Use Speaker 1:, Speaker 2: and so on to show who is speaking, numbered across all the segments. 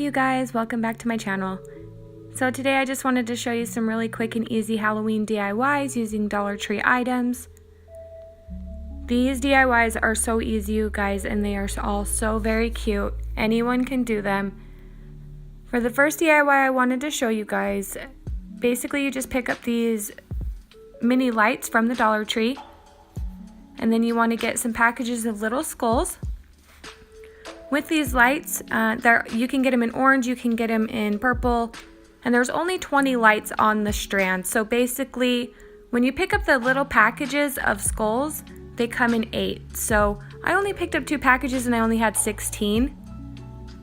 Speaker 1: you guys, welcome back to my channel. So today I just wanted to show you some really quick and easy Halloween DIYs using Dollar Tree items. These DIYs are so easy, you guys, and they are all so very cute. Anyone can do them. For the first DIY I wanted to show you guys, basically you just pick up these mini lights from the Dollar Tree, and then you want to get some packages of little skulls. With these lights, you can get them in orange, you can get them in purple, and there's only 20 lights on the strand. So basically, when you pick up the little packages of skulls, they come in 8. So I only picked up 2 packages and I only had 16.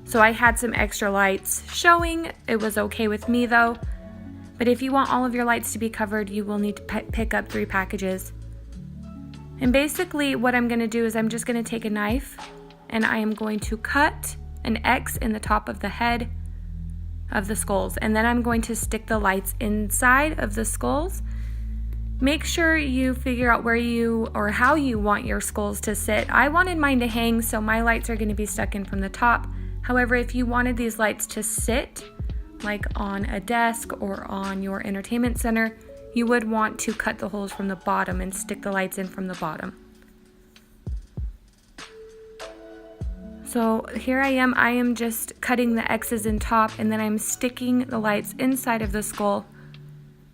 Speaker 1: So I had some extra lights showing. It was okay with me though. But if you want all of your lights to be covered, you will need to pick up 3 packages. And basically what I'm going to do is I'm just going to take a knife and I am going to cut an X in the top of the head of the skulls. And then I'm going to stick the lights inside of the skulls. Make sure you figure out where you or how you want your skulls to sit. I wanted mine to hang, so my lights are going to be stuck in from the top. However, if you wanted these lights to sit, like on a desk or on your entertainment center, you would want to cut the holes from the bottom and stick the lights in from the bottom. So here I am just cutting the X's in top, and then I'm sticking the lights inside of the skull.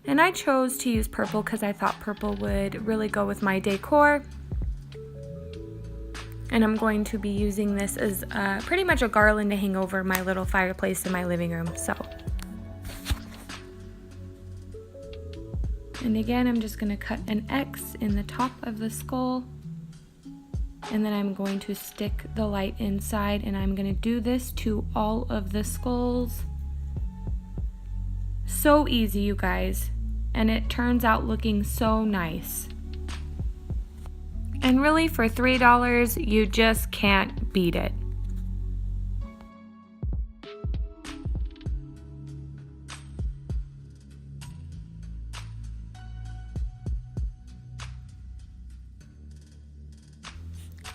Speaker 1: And I chose to use purple because I thought purple would really go with my decor. And I'm going to be using this as pretty much a garland to hang over my little fireplace in my living room. And again, I'm just going to cut an X in the top of the skull. And then I'm going to stick the light inside, and I'm going to do this to all of the skulls. So easy, you guys. And it turns out looking so nice. And really, for $3, you just can't beat it.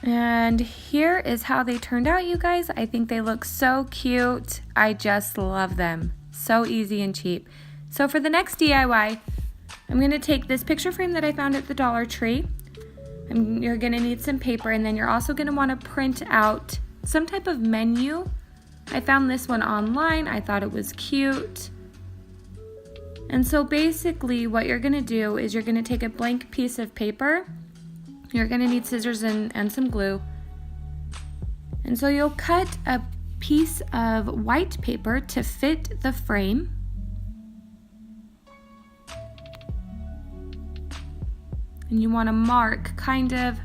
Speaker 1: And here is how they turned out, you guys. I think they look so cute. I just love them. So easy and cheap. So for the next DIY, I'm going to take this picture frame that I found at the Dollar Tree. You're going to need some paper, and then you're also going to want to print out some type of menu. I found this one online. I thought it was cute. And so basically what you're going to do is you're going to take a blank piece of paper. You're going to need scissors and some glue. And so you'll cut a piece of white paper to fit the frame. And you want to mark kind of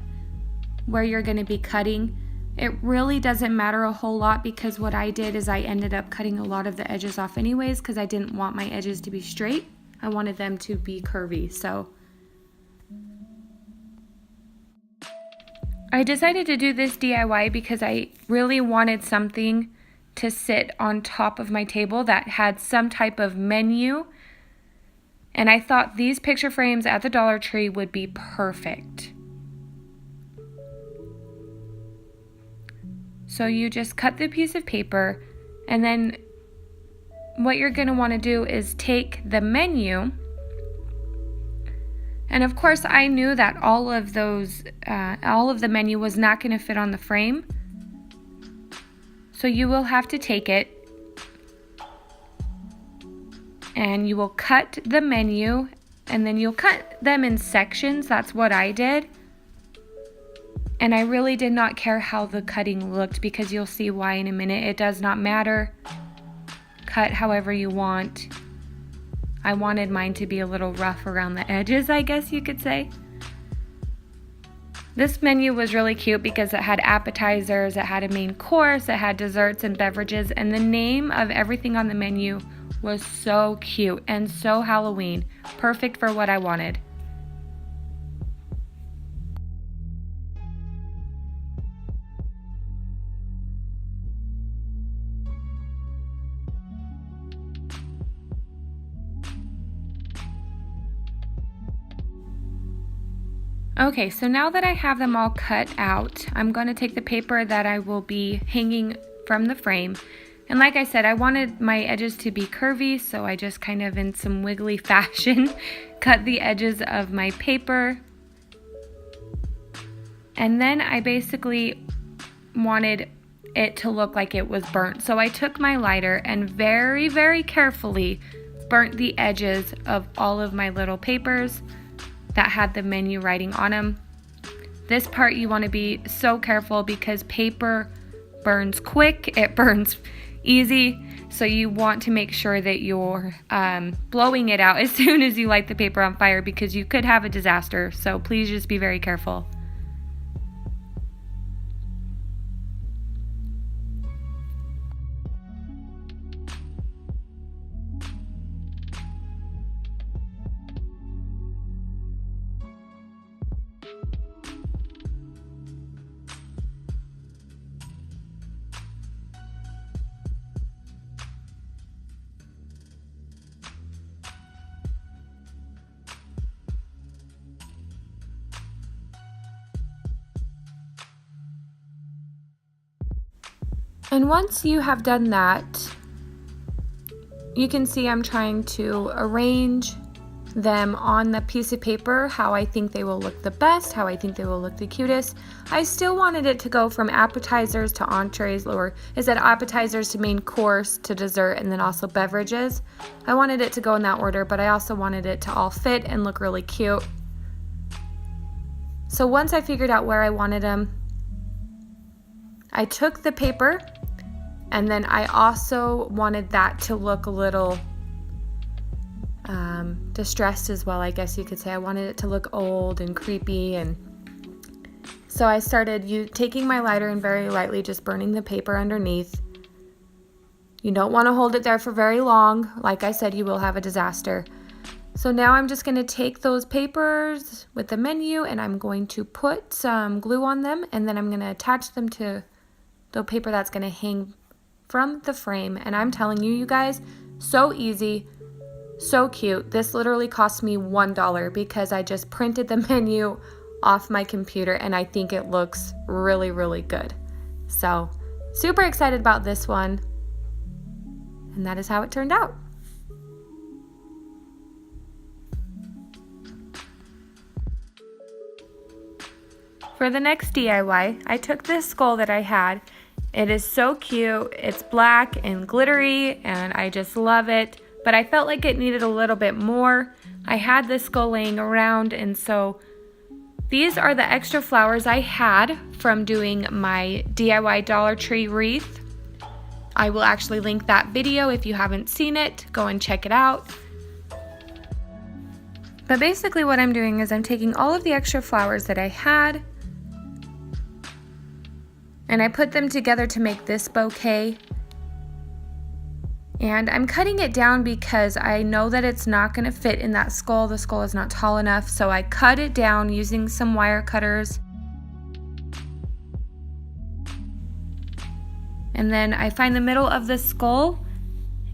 Speaker 1: where you're going to be cutting. It really doesn't matter a whole lot because what I did is I ended up cutting a lot of the edges off anyways because I didn't want my edges to be straight. I wanted them to be curvy. So I decided to do this DIY because I really wanted something to sit on top of my table that had some type of menu. And I thought these picture frames at the Dollar Tree would be perfect. So you just cut the piece of paper, and then what you're going to want to do is take the menu. And of course, I knew that all of the menu was not going to fit on the frame. So you will have to take it and you will cut the menu, and then you'll cut them in sections. That's what I did. And I really did not care how the cutting looked because you'll see why in a minute. It does not matter. Cut however you want. I wanted mine to be a little rough around the edges, I guess you could say. This menu was really cute because it had appetizers, it had a main course, it had desserts and beverages, and the name of everything on the menu was so cute and so Halloween. Perfect for what I wanted. Okay, so now that I have them all cut out, I'm going to take the paper that I will be hanging from the frame, And like I said, I wanted my edges to be curvy, so I just kind of in some wiggly fashion cut the edges of my paper. And then I basically wanted it to look like it was burnt. So I took my lighter and very, very carefully burnt the edges of all of my little papers that had the menu writing on them. This part you want to be so careful because paper burns quick, it burns easy, so you want to make sure that you're blowing it out as soon as you light the paper on fire because you could have a disaster, so please just be very careful. And once you have done that, you can see I'm trying to arrange them on the piece of paper how I think they will look the best, how I think they will look the cutest. I still wanted it to go from appetizers to entrees, or is it appetizers to main course to dessert and then also beverages. I wanted it to go in that order, but I also wanted it to all fit and look really cute. So once I figured out where I wanted them, I took the paper, and then I also wanted that to look a little distressed as well, I guess you could say. I wanted it to look old and creepy, and so I started taking my lighter and very lightly just burning the paper underneath. You don't want to hold it there for very long. Like I said, you will have a disaster. So now I'm just going to take those papers with the menu and I'm going to put some glue on them, and then I'm going to attach them to the paper that's going to hang from the frame. And I'm telling you, you guys, so easy, so cute. This literally cost me $1 because I just printed the menu off my computer and I think it looks really, really good. So super excited about this one. And that is how it turned out. For the next DIY, I took this skull that I had. It is so cute. It's black and glittery and I just love it. But I felt like it needed a little bit more. I had this skull laying around, and so these are the extra flowers I had from doing my DIY Dollar Tree wreath. I will actually link that video if you haven't seen it. Go and check it out. But basically what I'm doing is I'm taking all of the extra flowers that I had and I put them together to make this bouquet. And I'm cutting it down because I know that it's not going to fit in that skull. The skull is not tall enough, so I cut it down using some wire cutters. And then I find the middle of the skull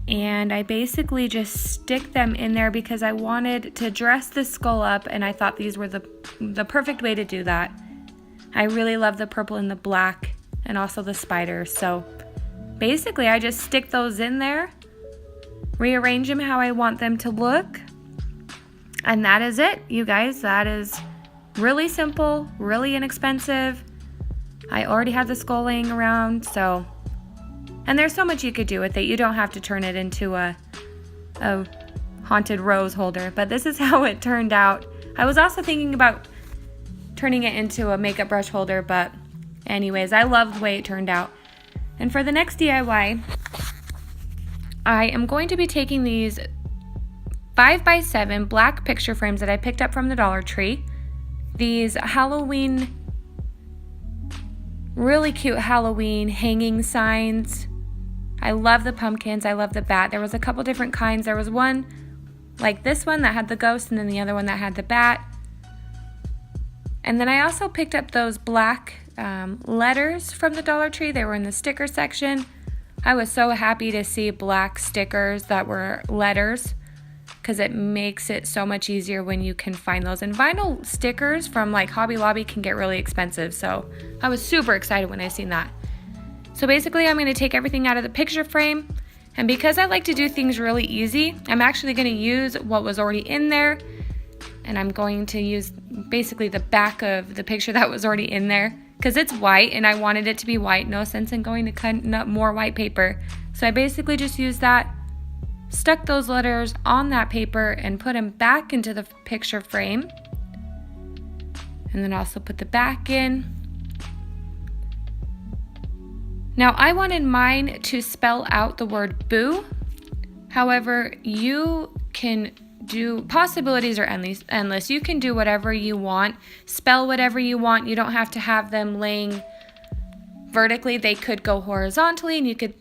Speaker 1: and I basically just stick them in there because I wanted to dress the skull up, and I thought these were the perfect way to do that. I really love the purple and the black and also the spiders. So basically I just stick those in there, rearrange them how I want them to look, and that is it, you guys. That is really simple, really inexpensive. I already have the skull laying around, so, and there's so much you could do with it. You don't have to turn it into a haunted rose holder, but this is how it turned out. I was also thinking about turning it into a makeup brush holder, but anyways, I love the way it turned out. And for the next DIY, I am going to be taking these 5x7 black picture frames that I picked up from the Dollar Tree. These Halloween, really cute Halloween hanging signs. I love the pumpkins, I love the bat. There was a couple different kinds. There was one like this one that had the ghost, and then the other one that had the bat. And then I also picked up those black letters from the Dollar Tree. They were in the sticker section. I was so happy to see black stickers that were letters because it makes it so much easier when you can find those. And vinyl stickers from like Hobby Lobby can get really expensive, so I was super excited when I seen that. So basically I'm going to take everything out of the picture frame, and because I like to do things really easy, I'm actually going to use what was already in there, and I'm going to use basically the back of the picture that was already in there because it's white and I wanted it to be white. No sense in going to cut up more white paper. So I basically just used that, stuck those letters on that paper and put them back into the picture frame, and then also put the back in. Now I wanted mine to spell out the word boo. However, you can do, possibilities are endless. You can do whatever you want, spell whatever you want. You don't have to have them laying vertically. They could go horizontally, and you could,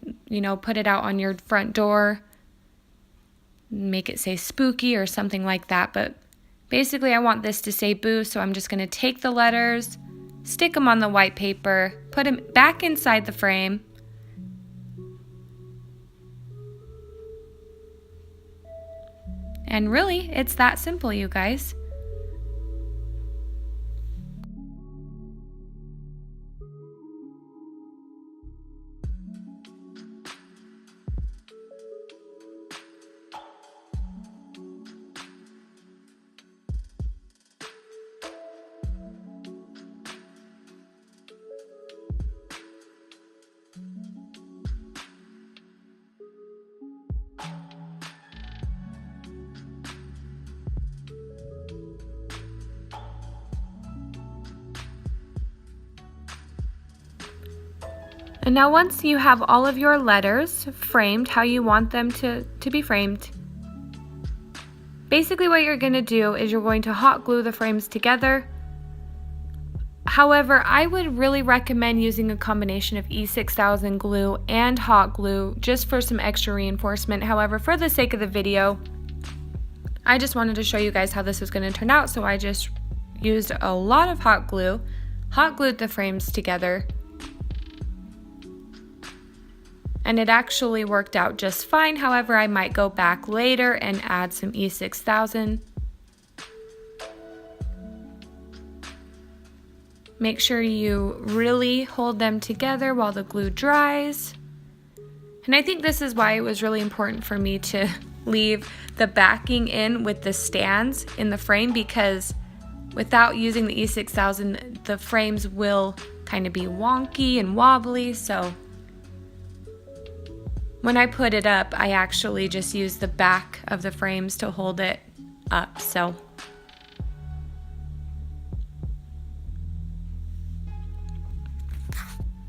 Speaker 1: put it out on your front door, make it say spooky or something like that. But basically I want this to say boo, so I'm just going to take the letters, stick them on the white paper, put them back inside the frame, and really, it's that simple, you guys. And now once you have all of your letters framed how you want them to be framed, basically what you're going to do is you're going to hot glue the frames together. However, I would really recommend using a combination of E6000 glue and hot glue just for some extra reinforcement. However, for the sake of the video, I just wanted to show you guys how this was going to turn out, so I just used a lot of hot glued the frames together. And it actually worked out just fine. However, I might go back later and add some E6000. Make sure you really hold them together while the glue dries. And I think this is why it was really important for me to leave the backing in with the stands in the frame, because without using the E6000, the frames will kind of be wonky and wobbly. So when I put it up, I actually just used the back of the frames to hold it up.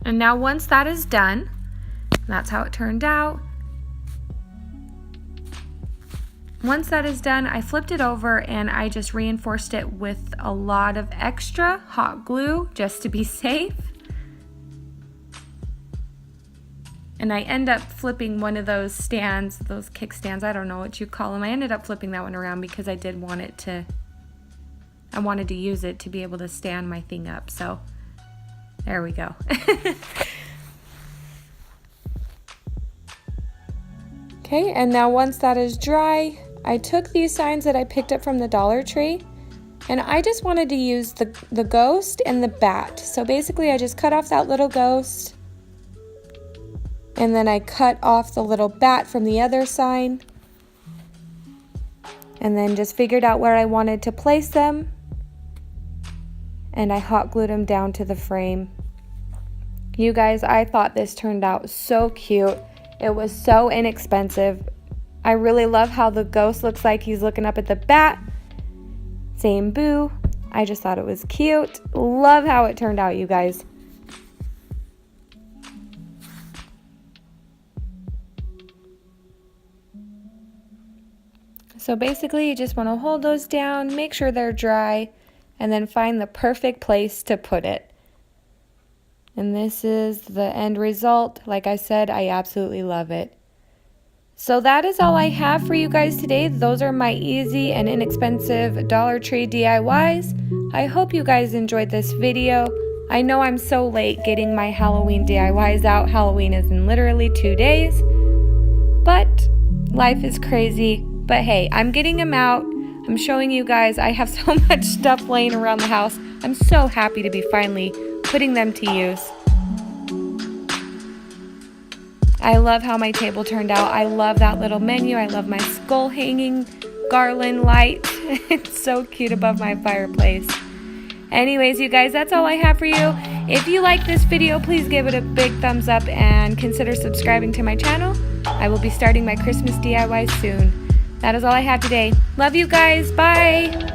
Speaker 1: And now once that is done, that's how it turned out. Once that is done, I flipped it over and I just reinforced it with a lot of extra hot glue just to be safe. And I end up flipping one of those stands, those kickstands, I don't know what you call them. I ended up flipping that one around because I wanted to use it to be able to stand my thing up. So there we go. Okay, and now once that is dry, I took these signs that I picked up from the Dollar Tree, and I just wanted to use the ghost and the bat. So basically I just cut off that little ghost, and then I cut off the little bat from the other sign, and then just figured out where I wanted to place them, and I hot glued them down to the frame. You guys, I thought this turned out so cute. It was so inexpensive. I really love how the ghost looks like he's looking up at the bat. Same boo. I just thought it was cute. Love how it turned out, you guys. So basically you just want to hold those down, make sure they're dry, and then find the perfect place to put it. And this is the end result. Like I said, I absolutely love it. So that is all I have for you guys today. Those are my easy and inexpensive Dollar Tree DIYs. I hope you guys enjoyed this video. I know I'm so late getting my Halloween DIYs out. Halloween is in literally 2 days. But life is crazy. But hey, I'm getting them out. I'm showing you guys. I have so much stuff laying around the house. I'm so happy to be finally putting them to use. I love how my table turned out. I love that little menu. I love my skull hanging garland light. It's so cute above my fireplace. Anyways, you guys, that's all I have for you. If you like this video, please give it a big thumbs up and consider subscribing to my channel. I will be starting my Christmas DIY soon. That is all I have today. Love you guys. Bye.